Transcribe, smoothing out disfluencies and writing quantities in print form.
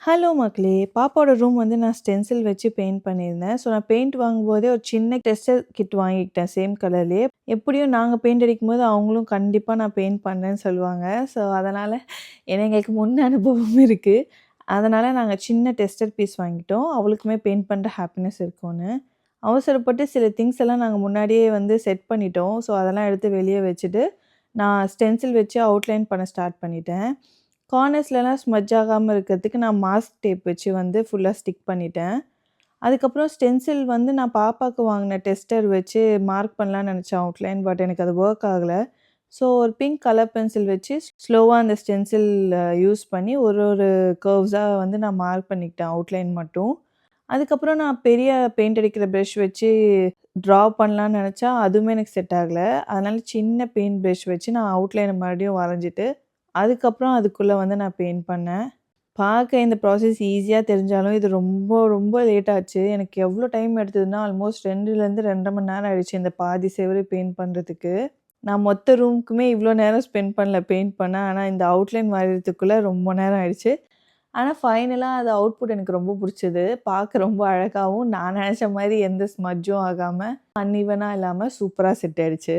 Hello மக்களே! பாப்பாவோட room வந்து நான் ஸ்டென்சில் வச்சு பெயிண்ட் பண்ணியிருந்தேன். ஸோ நான் பெயிண்ட் வாங்கும்போதே ஒரு சின்ன டெஸ்டர் கிட் வாங்கிக்கிட்டேன் சேம் கலர்லயே. எப்படியும் நாங்க பெயிண்ட் அடிக்கும்போது அவங்களும் கண்டிப்பா நான் பெயிண்ட் பண்ணேன்னு சொல்லுவாங்க. ஸோ அதனால எங்களுக்கு முன் அனுபவம் இருக்கு. அதனால நாங்க சின்ன டெஸ்டர் பீஸ் வாங்கிட்டோம். அவளுக்குமே பெயிண்ட் பண்ற ஹேப்பினஸ் இருக்கும்னு. அவசரப்பட்டு சில திங்ஸ் எல்லாம் நாங்க முன்னாடியே வந்து செட் பண்ணிட்டோம். ஸோ அதெல்லாம் எடுத்து வெளிய வச்சுட்டு, நான் ஸ்டென்சில் வச்சு அவுட்லைன் பண்ண ஸ்டார்ட் பண்ணிட்டேன். கார்னர்ஸ்லலாம் ஸ்மட்ஜ் ஆகாம இருக்கிறதுக்கு நான் மாஸ்க் டேப் வச்சு வந்து ஃபுல்லா ஸ்டிக் பண்ணிட்டேன். அதுக்கப்புறம் ஸ்டென்சில் வந்து நான் பாப்பாக்கு வாங்கின டெஸ்டர் வச்சு மார்க் பண்ணலான்னு நெனச்சேன் அவுட்லைன். பட் எனக்கு அது ஒர்க் ஆகல. ஸோ ஒரு பிங்க் கலர் பென்சில் வச்சு ஸ்லோவா அந்த ஸ்டென்சில் யூஸ் பண்ணி ஒரு ஒரு கர்வ்ஸா வந்து நான் மார்க் பண்ணிக்கிட்டேன் அவுட்லைன் மட்டும். அதுக்கப்புறம் நான் பெரிய பெயிண்ட் அடிக்கிற பிரஷ் வச்சு ட்ரா பண்ணலான்னு நெனச்சா, அதுவுமே எனக்கு செட் ஆகல. அதனால சின்ன பெயிண்ட் பிரஷ் வச்சு நான் அவுட்லைன மறுபடியும் வரைஞ்சிட்டு, அதுக்கப்புறம் அதுக்குள்ள வந்து நான் பெயிண்ட் பண்ணேன். பார்க்க இந்த ப்ராசஸ் ஈஸியா தெரிஞ்சாலும், இது ரொம்ப ரொம்ப லேட் ஆச்சு. எனக்கு எவ்ளோ டைம் எடுத்ததுன்னா, ஆல்மோஸ்ட் 2லேருந்து 2 1/2 மணி நேரம் ஆயிடுச்சு இந்த பாதி செவுரு பெயிண்ட் பண்றதுக்கு. நான் மொத்த ரூமுக்குமே இவ்ளோ நேரம் ஸ்பெண்ட் பண்ணல பெயிண்ட் பண்ண. ஆனா இந்த அவுட்லைன் வரையறதுக்குள்ள ரொம்ப நேரம் ஆயிடுச்சு. ஆனா ஃபைனலா அது அவுட்புட் எனக்கு ரொம்ப புடிச்சது. பார்க்க ரொம்ப அழகாவும், நான் நெனச்ச மாரி எந்த ஸ்மட்ஜும் ஆகாம, அன்ஈவனா இல்லாம சூப்பரா செட் ஆயிடுச்சு.